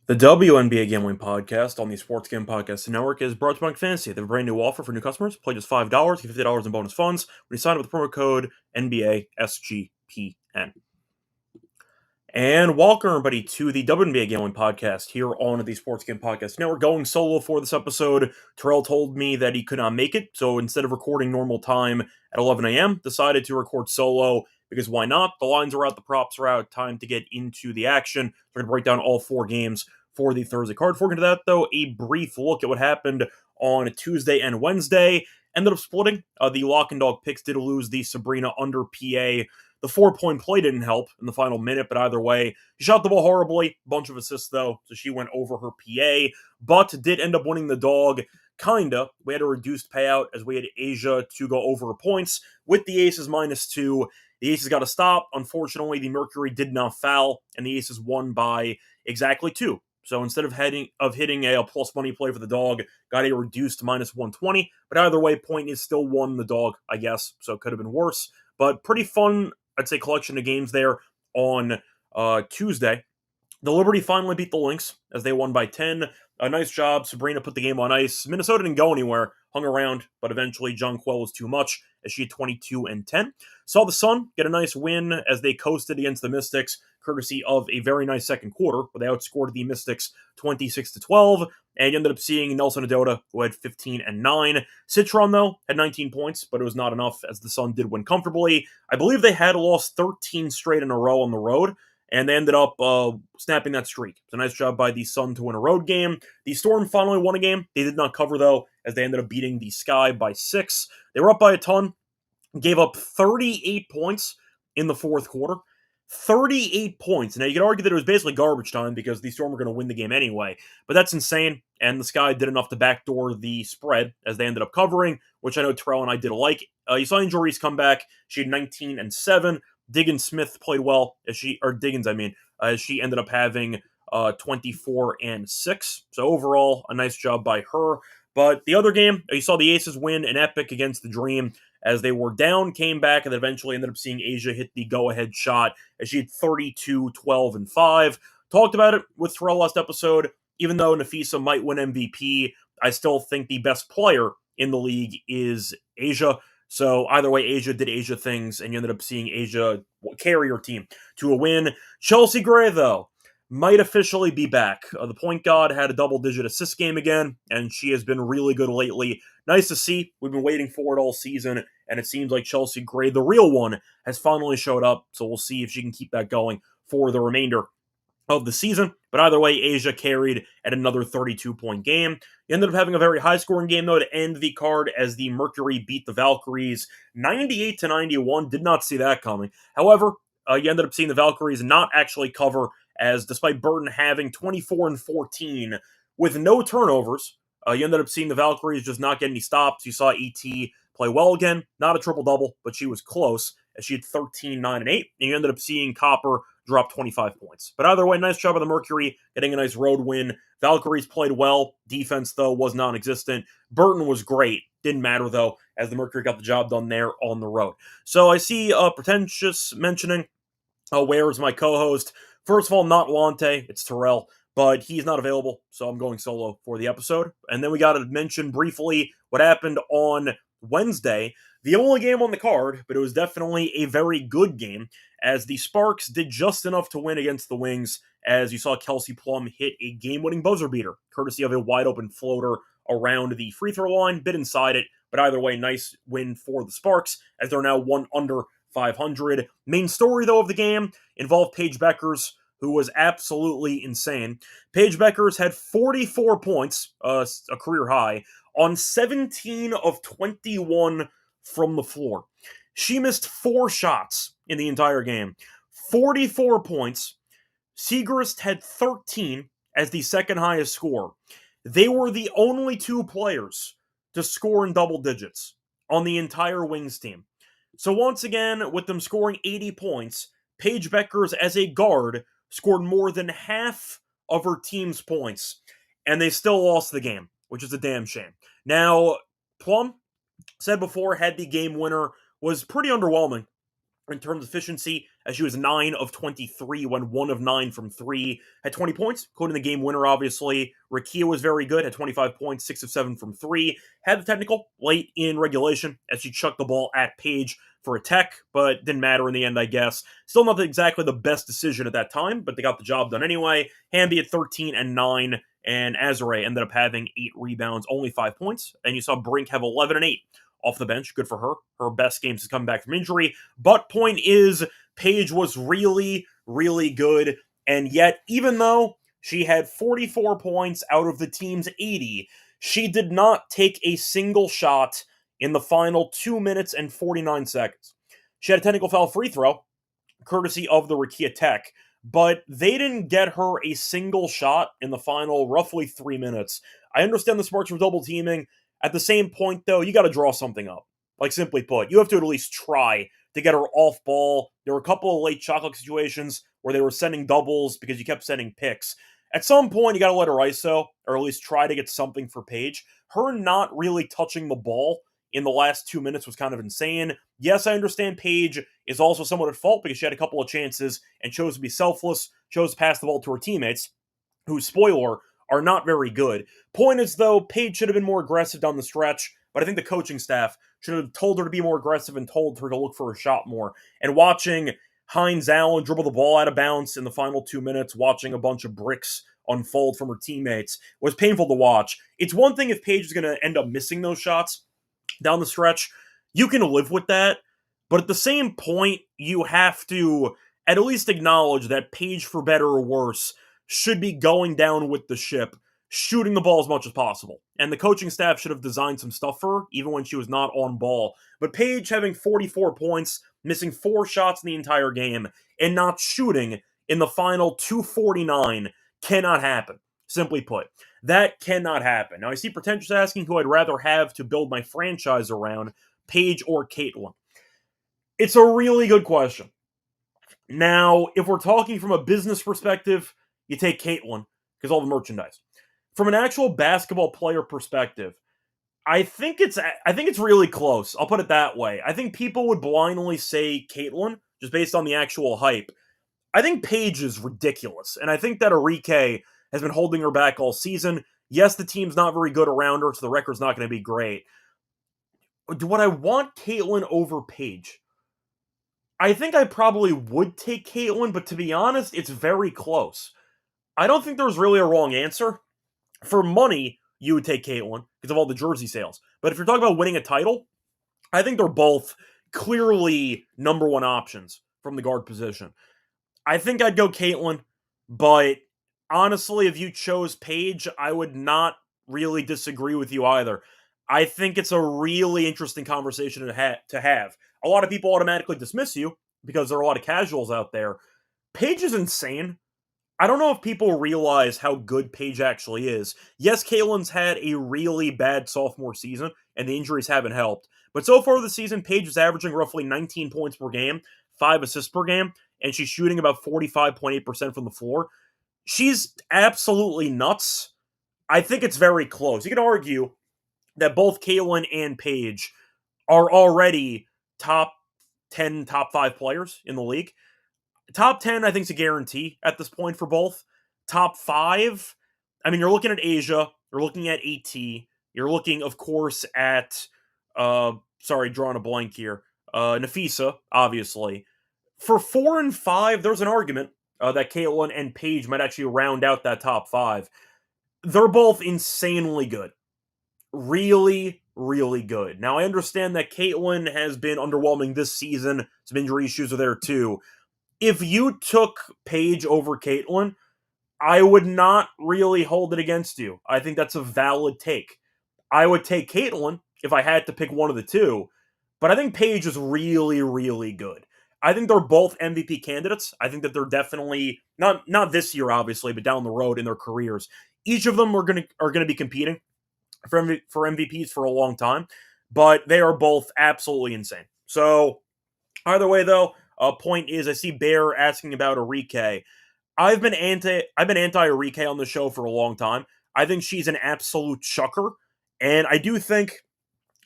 The WNBA Gambling Podcast on the Sports Game Podcast Network is brought to you by Underdog Fantasy. They have a brand new offer for new customers. Play just $5, get $50 in bonus funds when you sign up with the promo code NBA SGPN. And welcome, everybody, to the WNBA Gambling Podcast here on the Sports Game Podcast Network. Going solo for this episode. Terrell told me that he could not make it, so instead of recording normal time at 11 a.m., decided to record solo because why not? The lines are out, the props are out, time to get into the action. We're going to break down all four games for the Thursday card. Before we get to that, though, a brief look at what happened on Tuesday and Wednesday. Ended up splitting. The Lock and Dog picks did lose the Sabrina under PA. The 4-point play didn't help in the final minute, but either way, she shot the ball horribly. Bunch of assists, though, so she went over her PA, but did end up winning the dog. Kinda. We had a reduced payout as we had Asia to go over her points with the Aces -2. The Aces got a stop. Unfortunately, the Mercury did not foul, and the Aces won by exactly 2. So instead of hitting a plus money play for the dog, got a reduced -120. But either way, point is still won the dog, I guess. So it could have been worse. But pretty fun, I'd say, collection of games there on Tuesday. The Liberty finally beat the Lynx as they won by 10. A nice job. Sabrina put the game on ice. Minnesota didn't go anywhere, hung around, but eventually Jonquil was too much as she had 22-10. Saw the Sun get a nice win as they coasted against the Mystics, courtesy of a very nice second quarter, where they outscored the Mystics 26-12. And you ended up seeing Nelson Adota, who had 15-9. Citron, though, had 19 points, but it was not enough as the Sun did win comfortably. I believe they had lost 13 straight in a row on the road, and they ended up snapping that streak. It's a nice job by the Sun to win a road game. The Storm finally won a game. They did not cover, though, as they ended up beating the Sky by 6. They were up by a ton, gave up 38 points in the fourth quarter. 38 points. Now, you could argue that it was basically garbage time because the Storm were going to win the game anyway, but that's insane, and the Sky did enough to backdoor the spread as they ended up covering, which I know Terrell and I did like. You saw Angel Reese come back. She had 19-7. Diggins Smith played well as she ended up having 24-6. So overall, a nice job by her. But the other game, you saw the Aces win an epic against the Dream as they were down, came back, and then eventually ended up seeing Asia hit the go-ahead shot as she had 32, 12, and 5. Talked about it with Terrell last episode. Even though Nafisa might win MVP, I still think the best player in the league is Asia. So either way, Asia did Asia things, and you ended up seeing Asia carry her team to a win. Chelsea Gray, though, might officially be back. The point guard had a double-digit assist game again, and she has been really good lately. Nice to see. We've been waiting for it all season, and it seems like Chelsea Gray, the real one, has finally showed up. So we'll see if she can keep that going for the remainder of the season. But either way, Asia carried at another 32-point game. You ended up having a very high-scoring game, though, to end the card as the Mercury beat the Valkyries 98-91. Did not see that coming. However, you ended up seeing the Valkyries not actually cover, as despite Burton having 24-14 with no turnovers, you ended up seeing the Valkyries just not get any stops. You saw E.T. play well again. Not a triple-double, but she was close, as she had 13, 9, and 8. And you ended up seeing Copper drop 25 points. But either way, nice job by the Mercury, getting a nice road win. Valkyries played well. Defense, though, was non-existent. Burton was great. Didn't matter, though, as the Mercury got the job done there on the road. So I see Pretentious mentioning, where is my co-host? First of all, not Lonte, it's Terrell, but he's not available, so I'm going solo for the episode. And then we got to mention briefly what happened on Wednesday. The only game on the card, but it was definitely a very good game, as the Sparks did just enough to win against the Wings, as you saw Kelsey Plum hit a game-winning buzzer beater, courtesy of a wide-open floater around the free throw line, bit inside it, but either way, nice win for the Sparks, as they're now one under 500. Main story, though, of the game involved Paige Beckers, who was absolutely insane. Paige Beckers had 44 points, a career high, on 17 of 21 from the floor. She missed 4 shots in the entire game. 44 points. Segrist had 13 as the second highest score. They were the only 2 players to score in double digits on the entire Wings team. So once again, with them scoring 80 points, Paige Beckers as a guard scored more than half of her team's points, and they still lost the game, which is a damn shame. Now, Plum, said before, had the game winner, was pretty underwhelming in terms of efficiency as she was 9 of 23, went 1 of 9 from 3, had 20 points, including the game winner, obviously. Reichel was very good, had 25 points, 6 of 7 from 3, had the technical late in regulation as she chucked the ball at Paige for a tech, but didn't matter in the end, I guess. Still not exactly the best decision at that time, but they got the job done anyway. Hamby at 13 and 9, and Azare ended up having 8 rebounds, only 5 points. And you saw Brink have 11 and 8 off the bench. Good for her. Her best game since coming back from injury. But point is, Paige was really, really good. And yet, even though she had 44 points out of the team's 80, she did not take a single shot in the final 2 minutes and 49 seconds. She had a technical foul free throw, courtesy of the Rakia Tech, but they didn't get her a single shot in the final roughly 3 minutes. I understand the Sparks were double teaming. At the same point, though, you got to draw something up. Like, simply put, you have to at least try to get her off ball. There were a couple of late shot clock situations where they were sending doubles because you kept sending picks. At some point, you got to let her ISO, or at least try to get something for Paige. Her not really touching the ball in the last 2 minutes was kind of insane. Yes, I understand Paige is also somewhat at fault because she had a couple of chances and chose to be selfless, chose to pass the ball to her teammates, who, spoiler, are not very good. Point is, though, Paige should have been more aggressive down the stretch, but I think the coaching staff should have told her to be more aggressive and told her to look for a shot more. And watching Hines Allen dribble the ball out of bounds in the final 2 minutes, watching a bunch of bricks unfold from her teammates, was painful to watch. It's one thing if Paige is going to end up missing those shots down the stretch. You can live with that, but at the same point, you have to at least acknowledge that Paige, for better or worse, should be going down with the ship, shooting the ball as much as possible. And the coaching staff should have designed some stuff for her, even when she was not on ball. But Paige having 44 points, missing 4 shots in the entire game, and not shooting in the final 2:49 cannot happen. Simply put, that cannot happen. Now, I see Pretentious asking who I'd rather have to build my franchise around, Paige or Caitlin. It's a really good question. Now, if we're talking from a business perspective, you take Caitlin because all the merchandise. From an actual basketball player perspective, I think it's really close. I'll put it that way. I think people would blindly say Caitlin just based on the actual hype. I think Paige is ridiculous, and I think that Arike has been holding her back all season. Yes, the team's not very good around her, so the record's not going to be great. Would I want Caitlin over Paige? I think I probably would take Caitlin, but to be honest, it's very close. I don't think there's really a wrong answer. For money, you would take Caitlin because of all the jersey sales. But if you're talking about winning a title, I think they're both clearly number one options from the guard position. I think I'd go Caitlin, but honestly, if you chose Paige, I would not really disagree with you either. I think it's a really interesting conversation to have. A lot of people automatically dismiss you because there are a lot of casuals out there. Paige is insane. I don't know if people realize how good Paige actually is. Yes, Caitlin's had a really bad sophomore season, and the injuries haven't helped. But so far this season, Paige is averaging roughly 19 points per game, 5 assists per game, and she's shooting about 45.8% from the floor. She's absolutely nuts. I think it's very close. You can argue that both Caitlin and Paige are already top 10, top 5 players in the league. Top 10, I think, is a guarantee at this point for both. Top 5, I mean, you're looking at Asia, you're looking at AT, you're looking, of course, at, drawing a blank here, Nafisa, obviously. For 4 and 5, there's an argument that Caitlin and Paige might actually round out that top 5. They're both insanely good. Really, really good. Now, I understand that Caitlin has been underwhelming this season. Some injury issues are there, too. If you took Paige over Caitlin, I would not really hold it against you. I think that's a valid take. I would take Caitlin if I had to pick one of the two, but I think Paige is really, really good. I think they're both MVP candidates. I think that they're definitely not this year, obviously, but down the road in their careers. Each of them are gonna be competing for MVPs for a long time, but they are both absolutely insane. So either way, though. Point is, I see Bear asking about Arike. I've been anti Arike on the show for a long time. I think she's an absolute chucker, and I do think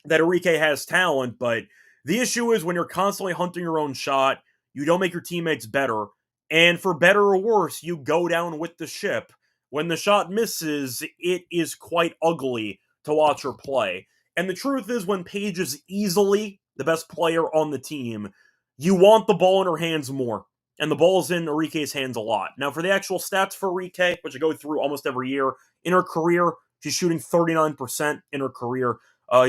that Arike has talent, but the issue is when you're constantly hunting your own shot, you don't make your teammates better, and for better or worse, you go down with the ship. When the shot misses, it is quite ugly to watch her play. And the truth is, when Paige is easily the best player on the team, you want the ball in her hands more. And the ball's in Arike's hands a lot. Now, for the actual stats for Arike, which I go through almost every year, in her career, she's shooting 39% in her career.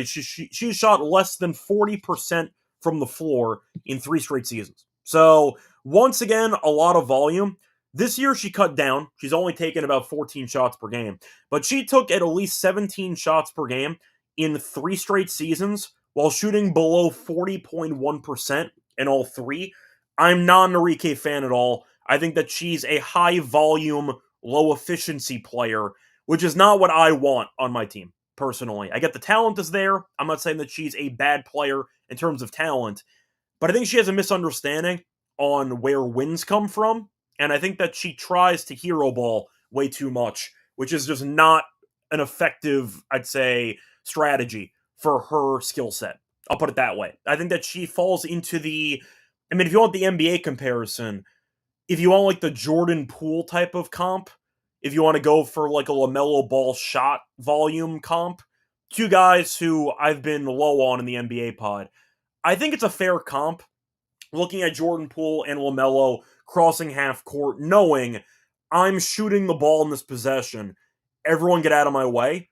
She's shot less than 40% from the floor in 3 straight seasons. So, once again, a lot of volume. This year, she cut down. She's only taken about 14 shots per game. But she took at least 17 shots per game in 3 straight seasons while shooting below 40.1% in all 3. I'm not an Arike fan at all. I think that she's a high volume, low efficiency player, which is not what I want on my team, personally. I get the talent is there. I'm not saying that she's a bad player in terms of talent, but I think she has a misunderstanding on where wins come from, and I think that she tries to hero ball way too much, which is just not an effective, I'd say, strategy for her skill set. I'll put it that way. I think that she falls into if you want the NBA comparison, if you want like the Jordan Poole type of comp, if you want to go for like a LaMelo Ball shot volume comp, 2 guys who I've been low on in the NBA pod, I think it's a fair comp. Looking at Jordan Poole and LaMelo crossing half court, knowing I'm shooting the ball in this possession, everyone get out of my way.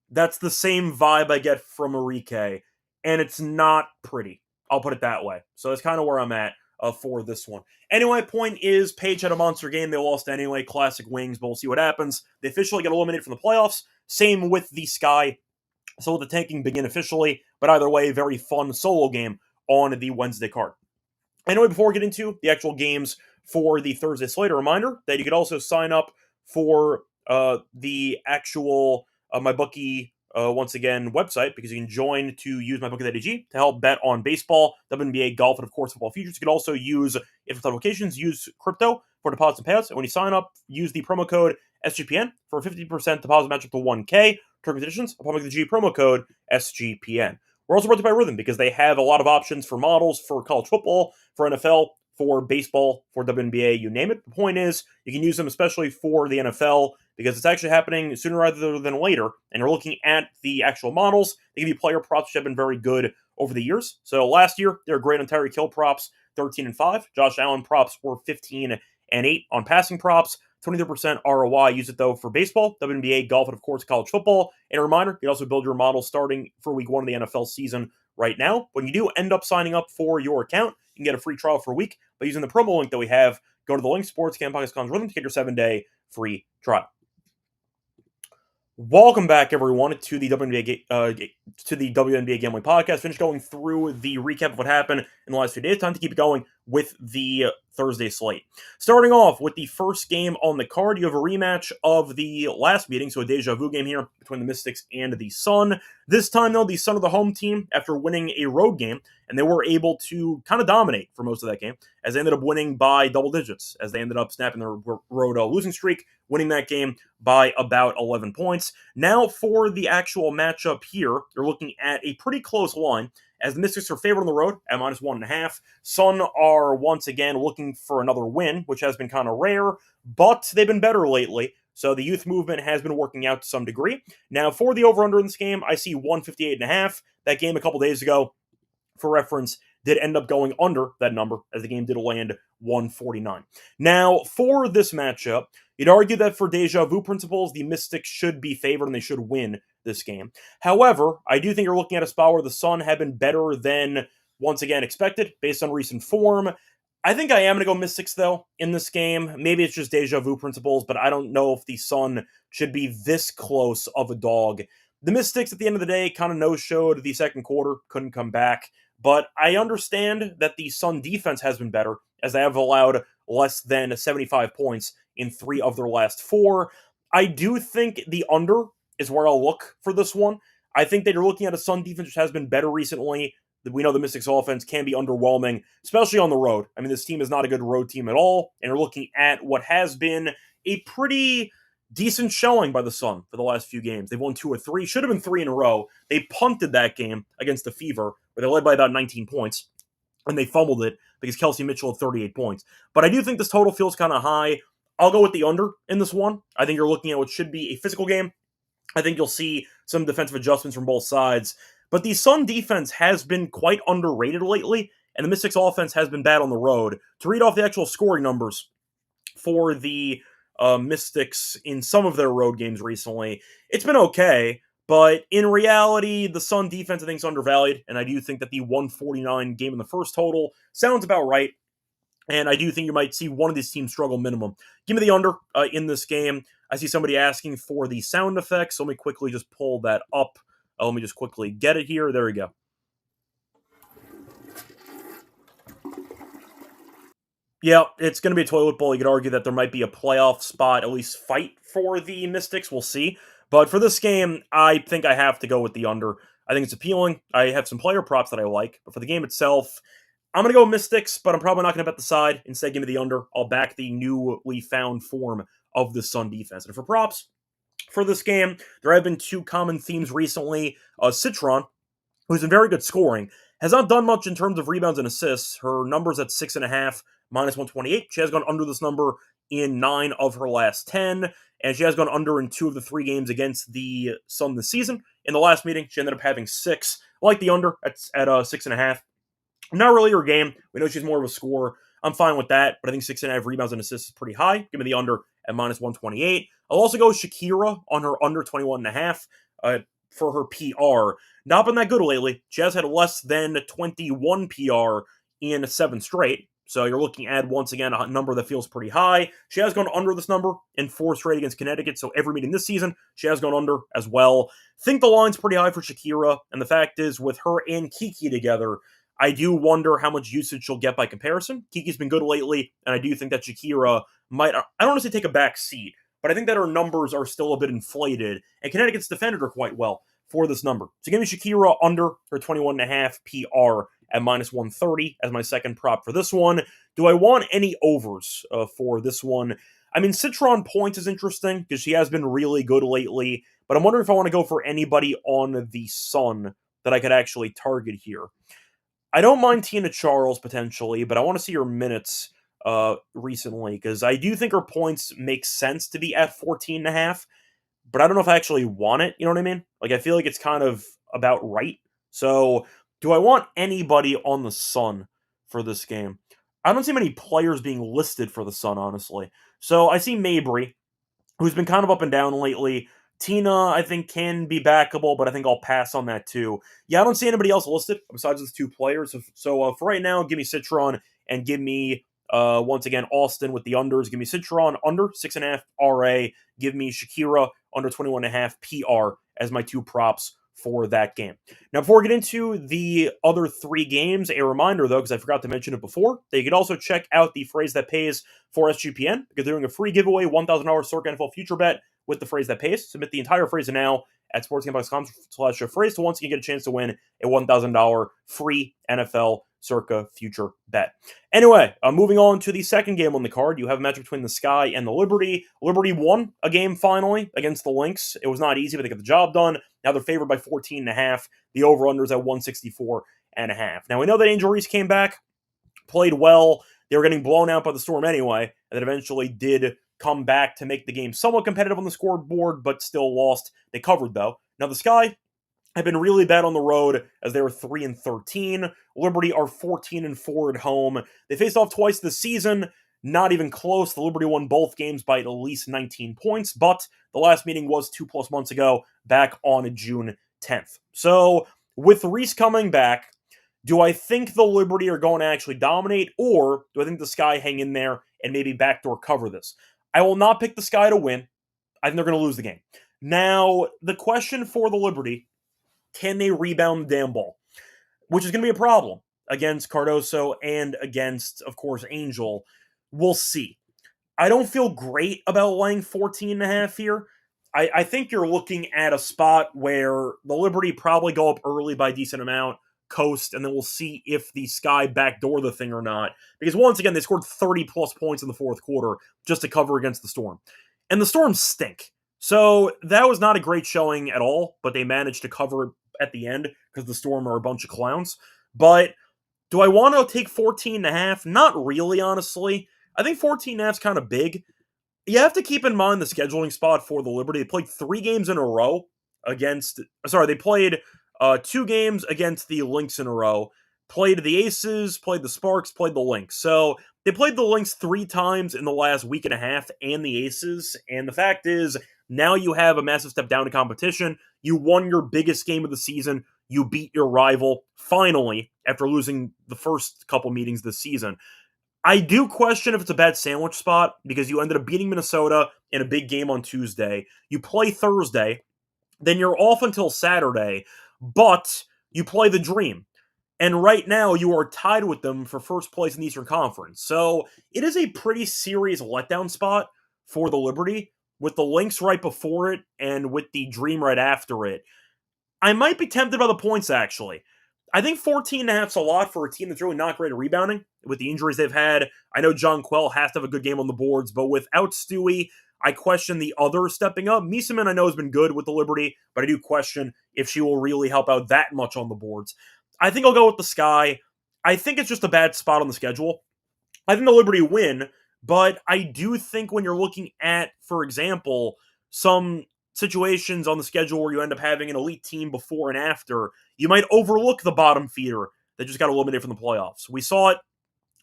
That's the same vibe I get from Arike, and it's not pretty. I'll put it that way. So that's kind of where I'm at for this one. Anyway, point is, Paige had a monster game. They lost anyway. Classic wings, but we'll see what happens. They officially get eliminated from the playoffs. Same with the Sky. So the tanking begin officially, but either way, very fun solo game on the Wednesday card. Anyway, before we get into the actual games for the Thursday slate, a reminder that you could also sign up for the actual MyBookie, once again, website, because you can join to use MyBookie.ag to help bet on baseball, WNBA, golf, and of course football futures. You could also use, if applications, use crypto for deposits and payouts. And when you sign up, use the promo code SGPN for a 50% deposit match up to 1K. Terms and conditions, apply the G promo code SGPN. We're also brought to you by Rhythm because they have a lot of options for models for college football, for NFL, for baseball, for WNBA, you name it. The point is, you can use them especially for the NFL because it's actually happening sooner rather than later, and you're looking at the actual models. They give you player props, which have been very good over the years. So last year, they were great on Tyreek Hill props, 13-5. Josh Allen props were 15-8 on passing props. 23% ROI. Use it, though, for baseball, WNBA, golf, and, of course, college football. And a reminder, you can also build your model starting for week 1 of the NFL season right now. When you do end up signing up for your account, you can get a free trial for a week by using the promo link that we have. Go to the link, sportscampus.com Rhythm, to get your 7-day free trial. Welcome back, everyone, to the WNBA Gambling Podcast. Finished going through the recap of what happened in the last few days. Time to keep it going with the Thursday slate. Starting off with the first game on the card, you have a rematch of the last meeting, so a deja vu game here between the Mystics and the Sun. This time, though, the Sun are the home team after winning a road game, and they were able to kind of dominate for most of that game, as they ended up winning by double digits, as they ended up snapping their road losing streak, winning that game by about 11 points. Now, for the actual matchup here, you're looking at a pretty close line, as the Mystics are favored on the road at -1.5. Sun are once again looking for another win, which has been kind of rare, but they've been better lately. So the youth movement has been working out to some degree. Now, for the over-under in this game, I see 158.5. That game a couple days ago, for reference, did end up going under that number, as the game did land 149. Now, for this matchup, you'd argue that for deja vu principles, the Mystics should be favored and they should win this game. However, I do think you're looking at a spot where the Sun have been better than, once again, expected, based on recent form. I think I am going to go Mystics, though, in this game. Maybe it's just deja vu principles, but I don't know if the Sun should be this close of a dog. The Mystics, at the end of the day, kind of no-showed the second quarter, couldn't come back. But I understand that the Sun defense has been better, as they have allowed less than 75 points in 3 of their last 4. I do think the under is where I'll look for this one. I think that you're looking at a Sun defense which has been better recently. We know the Mystics offense can be underwhelming, especially on the road. I mean, this team is not a good road team at all, and you're looking at what has been a pretty decent showing by the Sun for the last few games. They've won 2 or 3, should have been 3 in a row. They punted that game against the Fever, where they led by about 19 points. and they fumbled it because Kelsey Mitchell had 38 points. But I do think this total feels kind of high. I'll go with the under in this one. I think you're looking at what should be a physical game. I think you'll see some defensive adjustments from both sides. But the Sun defense has been quite underrated lately, and the Mystics offense has been bad on the road. To read off the actual scoring numbers for the Mystics in some of their road games recently, it's been okay. But in reality, the Sun defense I think is undervalued, and I do think that the 149 game in the first total sounds about right. And I do think you might see one of these teams struggle minimum. Give me the under in this game. I see somebody asking for the sound effects. So let me quickly just pull that up. Let me just quickly get it here. There we go. Yeah, it's going to be a toilet bowl. You could argue that there might be a playoff spot, at least fight for the Mystics. We'll see. But for this game, I think I have to go with the under. I think it's appealing. I have some player props that I like. But for the game itself, I'm going to go Mystics, but I'm probably not going to bet the side. Instead, give me the under. I'll back the newly found form of the Sun defense. And for props, for this game, there have been two common themes recently. Citron, who's been very good scoring, has not done much in terms of rebounds and assists. Her number's at 6.5, minus 128. She has gone under this number in 9 of her last 10, and she has gone under in 2 of the 3 games against the Sun this season. In the last meeting, she ended up having 6. I like the under at 6.5. Not really her game. We know she's more of a scorer. I'm fine with that, but I think 6.5 rebounds and assists is pretty high. Give me the under at minus 128. I'll also go Shakira on her under 21.5 for her PR. Not been that good lately. She has had less than 21 PR in 7 straight. So you're looking at, once again, a number that feels pretty high. She has gone under this number in 4 straight against Connecticut, so every meeting this season, she has gone under as well. Think the line's pretty high for Shakira, and the fact is, with her and Kiki together, I do wonder how much usage she'll get by comparison. Kiki's been good lately, and I do think that Shakira might, I don't want to say take a back seat, but I think that her numbers are still a bit inflated, and Connecticut's defended her quite well for this number. So give me Shakira under her 21.5 PR at minus 130 as my second prop for this one. Do I want any overs for this one? I mean, Citron points is interesting because she has been really good lately, but I'm wondering if I want to go for anybody on the Sun that I could actually target here. I don't mind Tina Charles potentially, but I want to see her minutes recently because I do think her points make sense to be at 14.5, but I don't know if I actually want it. You know what I mean? Like, I feel like it's kind of about right. So, do I want anybody on the Sun for this game? I don't see many players being listed for the Sun, honestly. So, I see Mabry, who's been kind of up and down lately. Tina, I think, can be backable, but I think I'll pass on that too. Yeah, I don't see anybody else listed besides those 2 players. So for right now, give me Citron and give me, once again, Austin with the unders. Give me Citron under 6.5 RA. Give me Shakira under 21.5 PR as my 2 props for that game. Now, before we get into the other 3 games, a reminder, though, because I forgot to mention it before, that you can also check out the phrase that pays for SGPN, because they're doing a free giveaway, $1,000 Circa NFL Future Bet with the phrase that pays. Submit the entire phrase now at sportsgamble.com/phrase to once again get a chance to win a $1,000 free NFL Circa Future Bet. Anyway, moving on to the second game on the card, you have a match between the Sky and the Liberty. Liberty won a game finally against the Lynx. It was not easy, but they got the job done. Now they're favored by 14.5. The over-under is at 164.5. Now we know that Angel Reese came back, played well. They were getting blown out by the Storm anyway, and then eventually did come back to make the game somewhat competitive on the scoreboard, but still lost. They covered, though. Now, the Sky have been really bad on the road as they were 3-13. Liberty are 14-4 at home. They faced off twice this season. Not even close. The Liberty won both games by at least 19 points, but the last meeting was 2+ months ago, back on June 10th. So, with Reese coming back, do I think the Liberty are going to actually dominate, or do I think the Sky hang in there and maybe backdoor cover this? I will not pick the Sky to win. I think they're going to lose the game. Now, the question for the Liberty, can they rebound the damn ball? Which is going to be a problem against Cardoso and against, of course, Angel. We'll see. I don't feel great about laying 14.5 here. I think you're looking at a spot where the Liberty probably go up early by a decent amount, coast, and then we'll see if the Sky backdoor the thing or not. Because once again, they scored 30+ points in the fourth quarter just to cover against the Storm. And the Storm stink. So that was not a great showing at all, but they managed to cover at the end because the Storm are a bunch of clowns. But Do I want to take 14.5? Not really, honestly. I think 14.5 is kind of big. You have to keep in mind the scheduling spot for the Liberty. They played 3 games in a row against. Sorry, they played 2 games against the Lynx in a row. Played the Aces, played the Sparks, played the Lynx. So they played the Lynx 3 times in the last week and a half and the Aces. And the fact is, now you have a massive step down in competition. You won your biggest game of the season. You beat your rival finally after losing the first couple meetings this season. I do question if it's a bad sandwich spot because you ended up beating Minnesota in a big game on Tuesday. You play Thursday, then you're off until Saturday, but you play the Dream. And right now, you are tied with them for first place in the Eastern Conference. So it is a pretty serious letdown spot for the Liberty, with the Lynx right before it and with the Dream right after it. I might be tempted by the points, actually. I think 14.5 is a lot for a team that's really not great at rebounding with the injuries they've had. I know John Quell has to have a good game on the boards, but without Stewie, I question the others stepping up. Mieseman, I know, has been good with the Liberty, but I do question if she will really help out that much on the boards. I think I'll go with the Sky. I think it's just a bad spot on the schedule. I think the Liberty win, but I do think when you're looking at, for example, some situations on the schedule where you end up having an elite team before and after, you might overlook the bottom feeder that just got eliminated from the playoffs. We saw it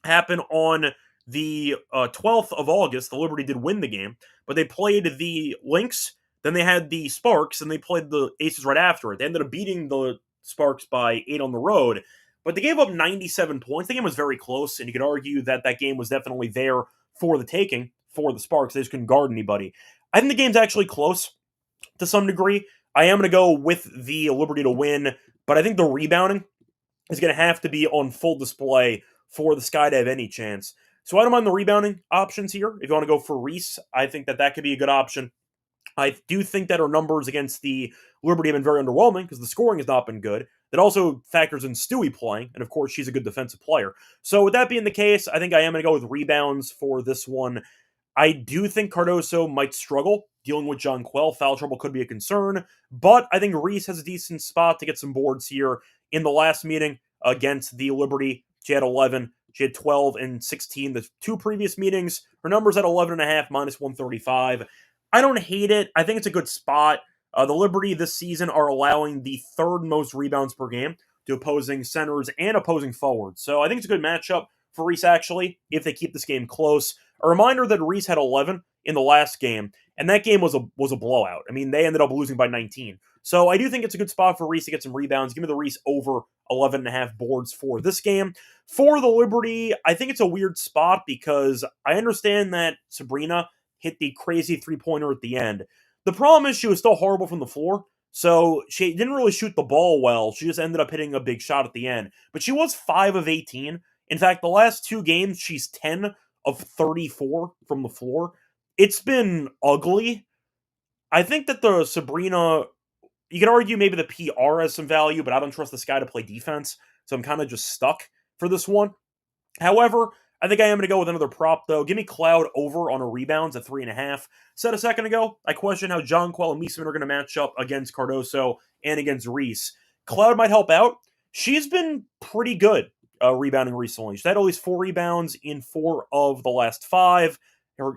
happen on the 12th of August. The Liberty did win the game, but they played the Lynx, then they had the Sparks, and they played the Aces right after it. They ended up beating the Sparks by 8 on the road, but they gave up 97 points. The game was very close, and you could argue that that game was definitely there for the taking for the Sparks. They just couldn't guard anybody. I think the game's actually close to some degree. I am going to go with the Liberty to win, but I think the rebounding is going to have to be on full display for the Sky to have any chance. So I don't mind the rebounding options here. If you want to go for Reese, I think that could be a good option. I do think that our numbers against the Liberty have been very underwhelming because the scoring has not been good. That also factors in Stewie playing, and of course, she's a good defensive player. So with that being the case, I think I am going to go with rebounds for this one. I do think Cardoso might struggle dealing with John Quell. Foul trouble could be a concern, but I think Reese has a decent spot to get some boards here. In the last meeting against the Liberty, she had 11. She had 12 and 16 the 2 previous meetings. Her numbers at 11.5, minus 135. I don't hate it. I think it's a good spot. The Liberty this season are allowing the 3rd most rebounds per game to opposing centers and opposing forwards. So I think it's a good matchup for Reese, actually, if they keep this game close. A reminder that Reese had 11 in the last game, and that game was a blowout. I mean, they ended up losing by 19. So I do think it's a good spot for Reese to get some rebounds. Give me the Reese over 11.5 boards for this game. For the Liberty, I think it's a weird spot because I understand that Sabrina hit the crazy three-pointer at the end. The problem is she was still horrible from the floor, so she didn't really shoot the ball well. She just ended up hitting a big shot at the end. But she was 5 of 18. In fact, the last 2 games, she's 10 of 34 from the floor. It's been ugly. I think that the Sabrina, you could argue maybe the PR has some value, but I don't trust this guy to play defense, so I'm kind of just stuck for this one. However, I think I am going to go with another prop, though. Give me Cloud over on her rebounds at 3.5. Said a second ago, I question how John Quell and Mieseman are going to match up against Cardoso and against Reese. Cloud might help out. She's been pretty good rebounding recently. She's had at least 4 rebounds in 4 of the last 5.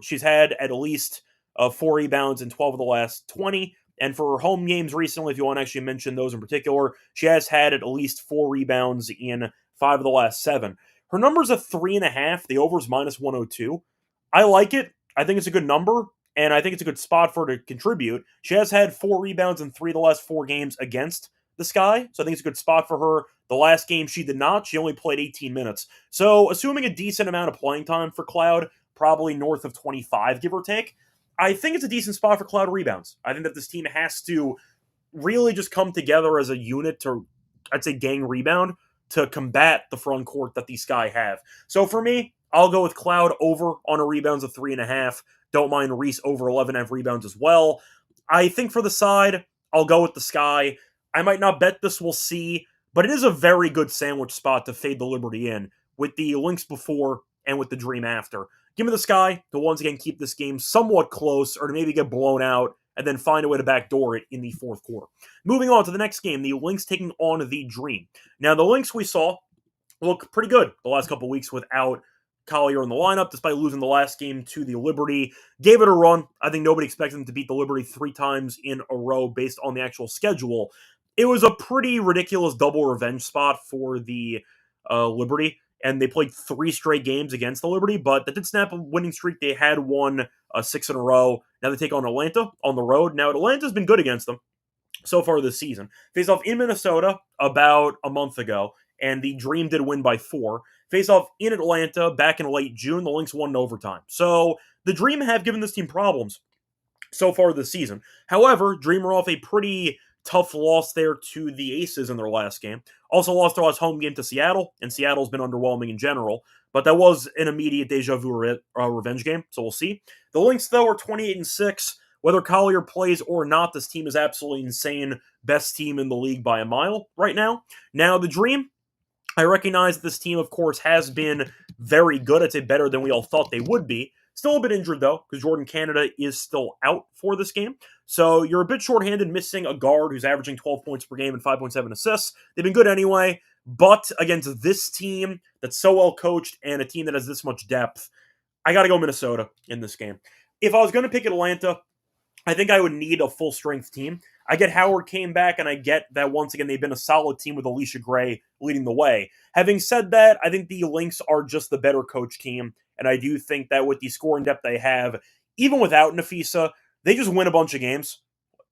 She's had at least 4 rebounds in 12 of the last 20. And for her home games recently, if you want to actually mention those in particular, she has had at least 4 rebounds in 5 of the last 7. Her number's a 3.5. The over's minus 102. I like it. I think it's a good number, and I think it's a good spot for her to contribute. She has had 4 rebounds in 3 of the last 4 games against the Sky, so I think it's a good spot for her. The last game she did not. She only played 18 minutes. So assuming a decent amount of playing time for Cloud, probably north of 25, give or take, I think it's a decent spot for Cloud rebounds. I think that this team has to really just come together as a unit to, I'd say, gang rebound to combat the front court that the Sky have. So for me, I'll go with Cloud over on her rebounds of 3.5. Don't mind Reese over 11.5 rebounds as well. I think for the side, I'll go with the Sky. I might not bet this, we'll see, but it is a very good sandwich spot to fade the Liberty in with the Lynx before and with the Dream after. Give me the Sky to once again keep this game somewhat close or to maybe get blown out and then find a way to backdoor it in the 4th quarter. Moving on to the next game, the Lynx taking on the Dream. Now, the Lynx we saw look pretty good the last couple weeks without Collier in the lineup, despite losing the last game to the Liberty. Gave it a run. I think nobody expected them to beat the Liberty 3 times in a row based on the actual schedule. It was a pretty ridiculous double revenge spot for the Liberty, and they played 3 straight games against the Liberty, but that did snap a winning streak. They had won 6 in a row. Now they take on Atlanta on the road. Now, Atlanta's been good against them so far this season. Faced off in Minnesota about a month ago, and the Dream did win by 4. Faced off in Atlanta back in late June, the Lynx won in overtime. So the Dream have given this team problems so far this season. However, Dream are off a pretty tough loss there to the Aces in their last game. Also lost their last home game to Seattle, and Seattle's been underwhelming in general. But that was an immediate deja vu revenge game, so we'll see. The Lynx, though, are 28-6. Whether Collier plays or not, this team is absolutely insane. Best team in the league by a mile right now. Now, the Dream, I recognize that this team, of course, has been very good. I'd say better than we all thought they would be. Still a bit injured, though, because Jordan Canada is still out for this game. So you're a bit shorthanded, missing a guard who's averaging 12 points per game and 5.7 assists. They've been good anyway, but against this team that's so well coached and a team that has this much depth, I got to go Minnesota in this game. If I was going to pick Atlanta, I think I would need a full-strength team. I get Howard came back, and I get that once again they've been a solid team with Alicia Gray leading the way. Having said that, I think the Lynx are just the better coach team, and I do think that with the scoring depth they have, even without Nafisa, they just win a bunch of games.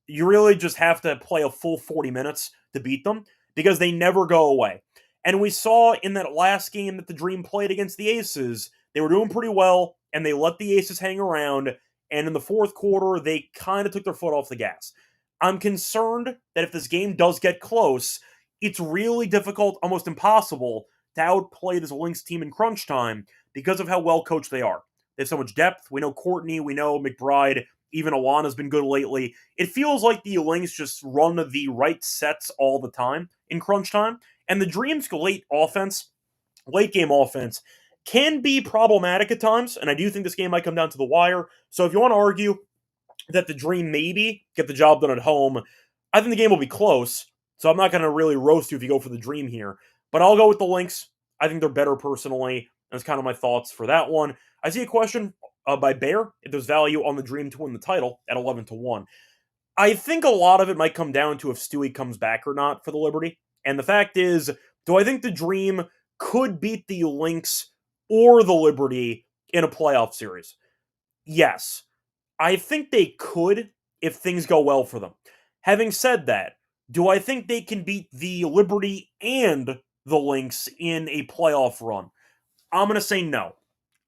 You really just have to play a full 40 minutes to beat them because they never go away. And we saw in that last game that the Dream played against the Aces, they were doing pretty well, and they let the Aces hang around, and in the fourth quarter, they kind of took their foot off the gas. I'm concerned that if this game does get close, it's really difficult, almost impossible, to outplay this Lynx team in crunch time because of how well coached they are. They have so much depth. We know Courtney, we know McBride, even Alana's been good lately. It feels like the Lynx just run the right sets all the time in crunch time, and the Dream's late game offense, can be problematic at times, and I do think this game might come down to the wire. So if you want to argue that the Dream maybe get the job done at home, I think the game will be close, so I'm not going to really roast you if you go for the Dream here. But I'll go with the Lynx. I think they're better personally. That's kind of my thoughts for that one. I see a question by Bear, if there's value on the Dream to win the title at 11-1. I think a lot of it might come down to if Stewie comes back or not for the Liberty. And the fact is, do I think the Dream could beat the Lynx or the Liberty in a playoff series? Yes. I think they could if things go well for them. Having said that, do I think they can beat the Liberty and the Lynx in a playoff run? I'm going to say no.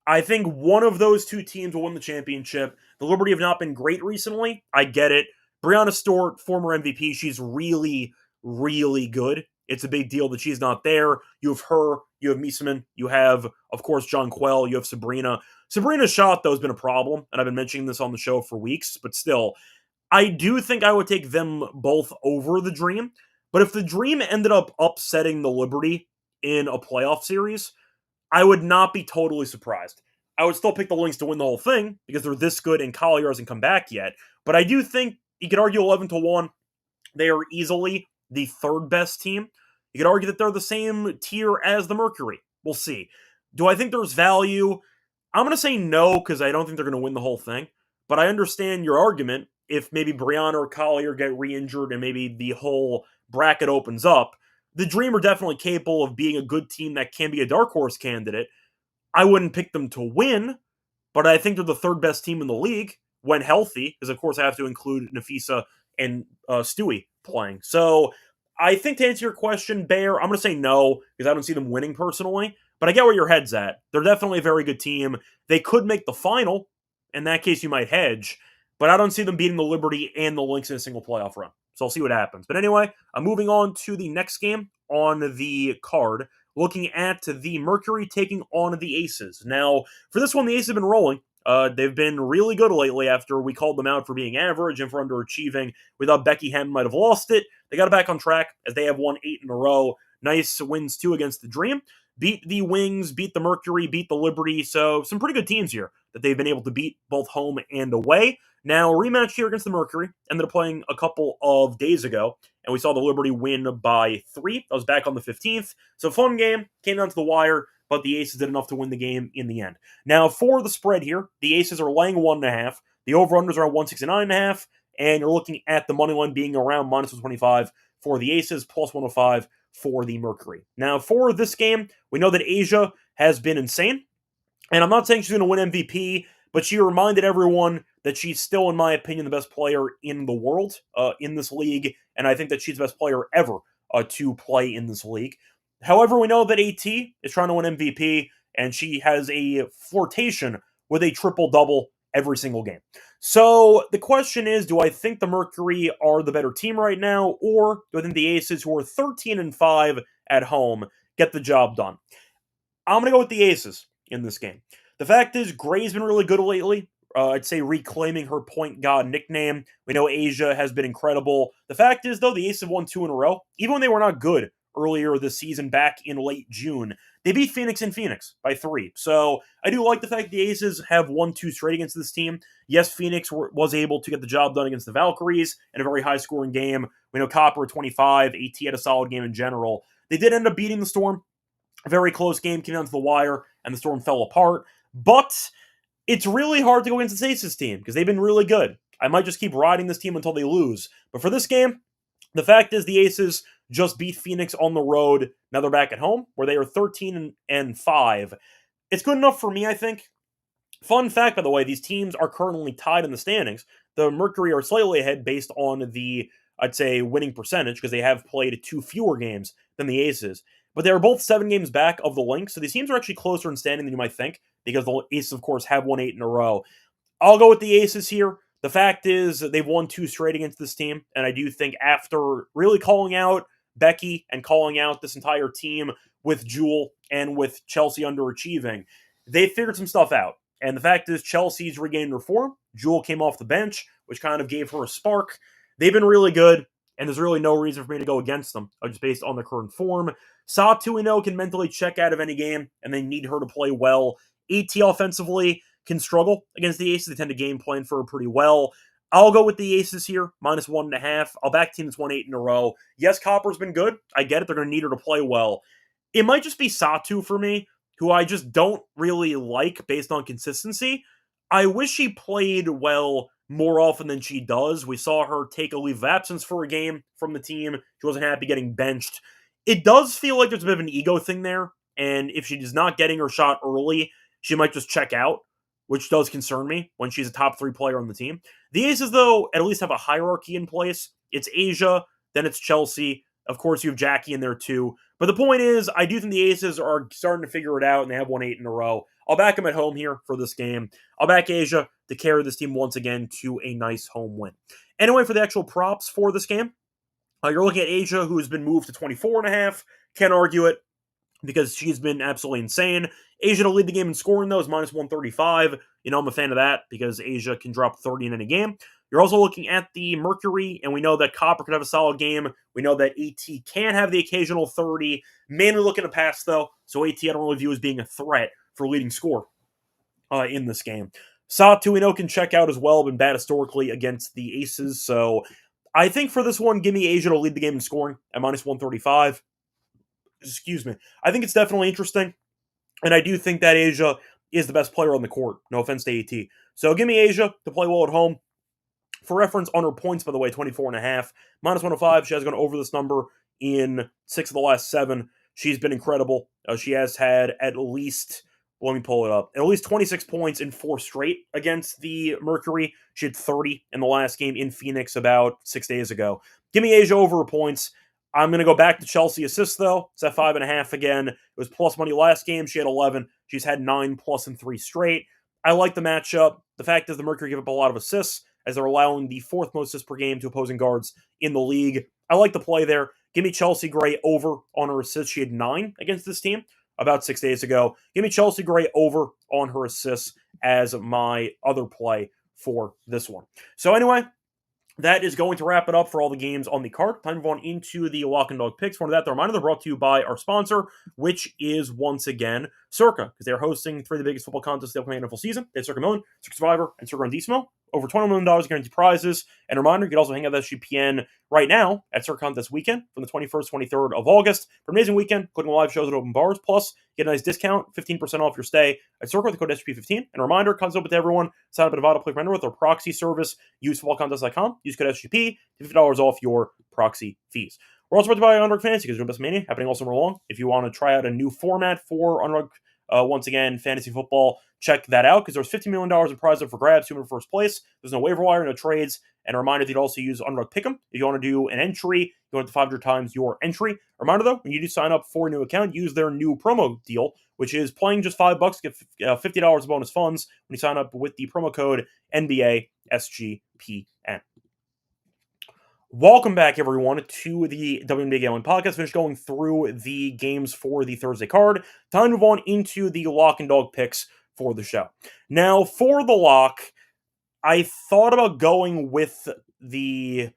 I think one of those two teams will win the championship. The Liberty have not been great recently. I get it. Brianna Stewart, former MVP, she's really, really good. It's a big deal that she's not there. You have her, you have Miesemann, you have, of course, John Quell, you have Sabrina. Sabrina's shot, though, has been a problem, and I've been mentioning this on the show for weeks, but still, I do think I would take them both over the Dream, but if the Dream ended up upsetting the Liberty in a playoff series, I would not be totally surprised. I would still pick the Lynx to win the whole thing, because they're this good and Collier hasn't come back yet, but I do think you could argue 11-1. They are easily the third best team. You could argue that they're the same tier as the Mercury. We'll see. Do I think there's value? I'm going to say no, because I don't think they're going to win the whole thing. But I understand your argument. If maybe Brianna or Collier get re-injured and maybe the whole bracket opens up, the Dream are definitely capable of being a good team that can be a dark horse candidate. I wouldn't pick them to win, but I think they're the third best team in the league when healthy, because of course I have to include Nafisa and Stewie playing. So I think to answer your question, Bear, I'm going to say no, because I don't see them winning personally, but I get where your head's at. They're definitely a very good team. They could make the final. In that case, you might hedge, but I don't see them beating the Liberty and the Lynx in a single playoff run. So I'll see what happens. But anyway, I'm moving on to the next game on the card, looking at the Mercury taking on the Aces. Now, for this one, the Aces have been rolling. They've been really good lately after we called them out for being average and for underachieving. We thought Becky Hammond might have lost it. They got it back on track as they have won 8 in a row. Nice wins, too, against the Dream. beat the Wings, beat the Mercury, beat the Liberty. So some pretty good teams here that they've been able to beat both home and away. Now, a rematch here against the Mercury. Ended up playing a couple of days ago, and we saw the Liberty win by 3. That was back on the 15th. So fun game. Came down to the wire, but the Aces did enough to win the game in the end. Now, for the spread here, the Aces are laying 1.5. The over-unders are around 169.5, and you're looking at the money line being around minus 125 for the Aces, plus 105 for the Mercury. Now, for this game, we know that Asia has been insane, and I'm not saying she's going to win MVP, but she reminded everyone that she's still, in my opinion, the best player in the world in this league, and I think that she's the best player ever to play in this league. However, we know that AT is trying to win MVP, and she has a flirtation with a triple-double every single game. So the question is, do I think the Mercury are the better team right now, or do I think the Aces, who are 13-5 at home, get the job done? I'm going to go with the Aces in this game. The fact is, Gray's been really good lately. I'd say reclaiming her point guard nickname. We know Asia has been incredible. The fact is, though, the Aces have won 2 in a row, even when they were not good earlier this season back in late June. They beat Phoenix in Phoenix by 3. So I do like the fact the Aces have won 2 straight against this team. Yes, Phoenix was able to get the job done against the Valkyries in a very high-scoring game. We know Copper at 25, AT had a solid game in general. They did end up beating the Storm. A very close game, came down to the wire, and the Storm fell apart. But it's really hard to go against this Aces team because they've been really good. I might just keep riding this team until they lose. But for this game, the fact is the Aces just beat Phoenix on the road. Now they're back at home, where they are 13-5. It's good enough for me, I think. Fun fact, by the way, these teams are currently tied in the standings. The Mercury are slightly ahead based on the, I'd say, winning percentage, because they have played 2 fewer games than the Aces. But they are both 7 games back of the Lynx, so these teams are actually closer in standing than you might think, because the Aces, of course, have won 8 in a row. I'll go with the Aces here. The fact is they've won 2 straight against this team, and I do think after really calling out Becky and calling out this entire team with Jewel and with Chelsea underachieving, they figured some stuff out. And the fact is Chelsea's regained her form. Jewel came off the bench, which kind of gave her a spark. They've been really good, and there's really no reason for me to go against them, just based on their current form. Sa 2-0 can mentally check out of any game, and they need her to play well. AT offensively can struggle against the Aces. They tend to game plan for her pretty well. I'll go with the Aces here, minus 1.5. I'll back team that's won 8 in a row. Yes, Copper's been good. I get it. They're going to need her to play well. It might just be Satu for me, who I just don't really like based on consistency. I wish she played well more often than she does. We saw her take a leave of absence for a game from the team. She wasn't happy getting benched. It does feel like there's a bit of an ego thing there, and if she's not getting her shot early, she might just check out, which does concern me when she's a top 3 player on the team. The Aces, though, at least have a hierarchy in place. It's Asia, then it's Chelsea. Of course, you have Jackie in there too. But the point is, I do think the Aces are starting to figure it out, and they have won 8 in a row. I'll back them at home here for this game. I'll back Asia to carry this team once again to a nice home win. Anyway, for the actual props for this game, you're looking at Asia, who has been moved to 24.5. Can't argue it, because she's been absolutely insane. Asia to lead the game in scoring, though, is minus 135. You know, I'm a fan of that, because Asia can drop 30 in any game. You're also looking at the Mercury, and we know that Copper could have a solid game. We know that AT can have the occasional 30. Mainly looking to pass, though, so AT I don't really view as being a threat for leading score in this game. Sa 2-0 can check out as well, been bad historically against the Aces, so I think for this one, give me Asia to lead the game in scoring at minus 135. Excuse me. I think it's definitely interesting, and I do think that Asia is the best player on the court. No offense to AT. So give me Asia to play well at home. For reference, on her points, by the way, 24.5. Minus 105, she has gone over this number in 6 of the last 7. She's been incredible. She has had at least, let me pull it up, at least 26 points in 4 straight against the Mercury. She had 30 in the last game in Phoenix about 6 days ago. Give me Asia over her points. I'm going to go back to Chelsea assists, though. It's at 5.5 again. It was plus money last game. She had 11. She's had 9 plus in 3 straight. I like the matchup. The fact is the Mercury give up a lot of assists, as they're allowing the 4th most assists per game to opposing guards in the league. I like the play there. Give me Chelsea Gray over on her assists. She had 9 against this team about 6 days ago. Give me Chelsea Gray over on her assists as my other play for this one. So anyway, that is going to wrap it up for all the games on the card. Time to move on into the Lock and Dog picks. For that, the reminder, they're brought to you by our sponsor, which is once again Circa, because they're hosting three of the biggest football contests of the upcoming NFL season. They have Circa Million, Circa Survivor, and Circa Undecimo. Over $20 million guaranteed prizes. And a reminder, you can also hang out at SGPN right now at Circa Contest Weekend from the 21st, 23rd of August. For an amazing weekend, including live shows at open bars. Plus, get a nice discount, 15% off your stay at Circa with the code SGP15. And a reminder, comes open to everyone. Sign up at Avada, click render with our proxy service. Use footballcontest.com. Use code SGP. $50 off your proxy fees. We're also brought to you by Underdog Fantasy because we're Best Mania happening all summer long. If you want to try out a new format for Underdog, once again, fantasy football, check that out because there's $50 million in prizes up for grabs, who in first place. There's no waiver wire, no trades. And a reminder that you can also use Underdog Pick'em. If you want to do an entry, you want to 500 times your entry. A reminder though, when you do sign up for a new account, use their new promo deal, which is playing just $5, get $50 bonus funds when you sign up with the promo code NBA SGPN. Welcome back, everyone, to the WNBA Gambling Podcast. Finished going through the games for the Thursday card. Time to move on into the lock and dog picks for the show. Now, for the lock, I thought about going with the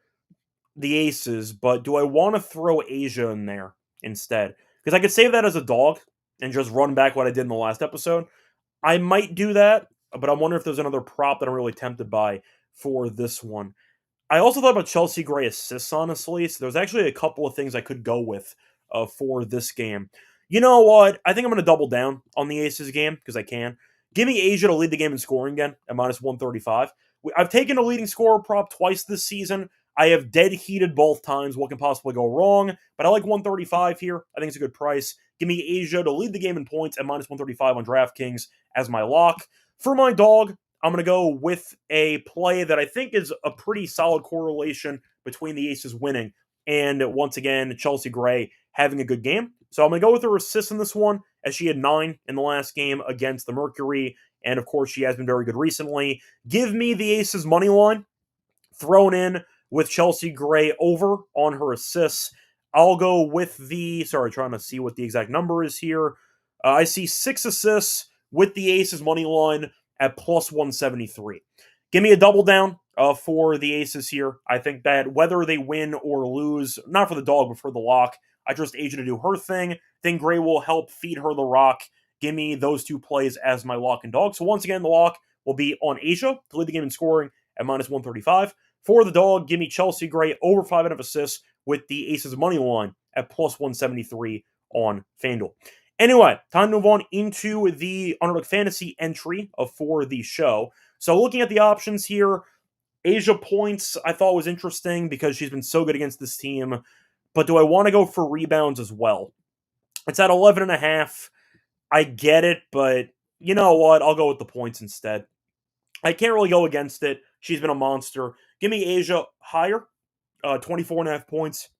aces, but do I want to throw Asia in there instead? Because I could save that as a dog and just run back what I did in the last episode. I might do that, but I'm wondering if there's another prop that I'm really tempted by for this one. I also thought about Chelsea Gray assists, honestly, so there's actually a couple of things I could go with for this game. You know what? I think I'm going to double down on the Aces game, because I can. Give me Asia to lead the game in scoring again at minus 135. I've taken a leading scorer prop twice this season. I have dead heated both times. What can possibly go wrong? But I like 135 here. I think it's a good price. Give me Asia to lead the game in points at minus 135 on DraftKings as my lock. For my dog, I'm going to go with a play that I think is a pretty solid correlation between the Aces winning and, once again, Chelsea Gray having a good game. So I'm going to go with her assists in this one, as she had 9 in the last game against the Mercury, and of course she has been very good recently. Give me the Aces money line thrown in with Chelsea Gray over on her assists. I'll go with trying to see what the exact number is here. I see 6 assists with the Aces money line at plus 173. Give me a double down for the Aces here. I think that whether they win or lose, not for the dog, but for the lock, I trust Asia to do her thing. Think Gray will help feed her the rock. Give me those two plays as my lock and dog. So once again, the lock will be on Asia to lead the game in scoring at minus 135. For the dog, give me Chelsea Gray over 5.5 assists with the Aces money line at plus 173 on FanDuel. Anyway, time to move on into the Underdog Fantasy entry for the show. So looking at the options here, Asia points I thought was interesting because she's been so good against this team. But do I want to go for rebounds as well? It's at 11.5. I get it, but you know what? I'll go with the points instead. I can't really go against it. She's been a monster. Give me Asia higher, 24.5 points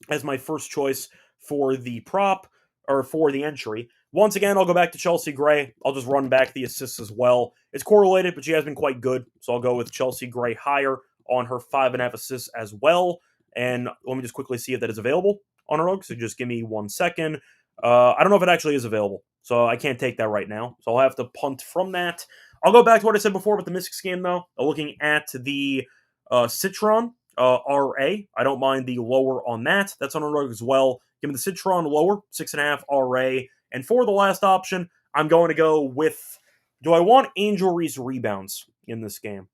as my first choice for the prop, or for the entry. Once again, I'll go back to Chelsea Gray. I'll just run back the assists as well. It's correlated, but she has been quite good, so I'll go with Chelsea Gray higher on her 5.5 assists as well. And let me just quickly see if that is available on her own, so just give me 1 second. I don't know if it actually is available, so I can't take that right now. So I'll have to punt from that. I'll go back to what I said before with the Mystics game, though. Looking at the Citron RA. I don't mind the lower on that. That's on a rug as well. Give me the Citron lower, 6.5 RA. And for the last option, I'm going to go with, do I want Angel Reese rebounds in this game?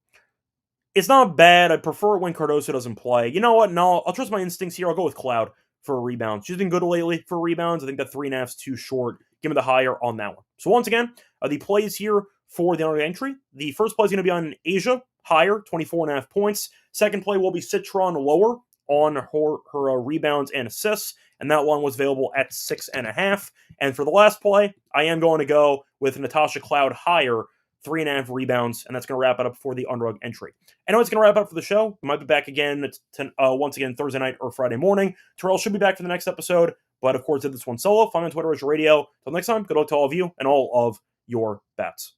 It's not bad. I prefer it when Cardoso doesn't play. You know what? No, I'll trust my instincts here. I'll go with Cloud for a rebound. She's been good lately for rebounds. I think that 3.5 is too short. Give me the higher on that one. So once again, the plays here for the underdog entry. The first play is going to be on Asia, higher, 24.5 points. Second play will be Citron lower on her rebounds and assists, and that one was available at 6.5. And for the last play, I am going to go with Natasha Cloud higher, 3.5 rebounds, and that's going to wrap it up for the underdog entry. I know it's going to wrap up for the show. We might be back again once again Thursday night or Friday morning. Terrell should be back for the next episode, but of course did this one solo. Find me on Twitter as Radio. Till next time, good luck to all of you and all of your bets.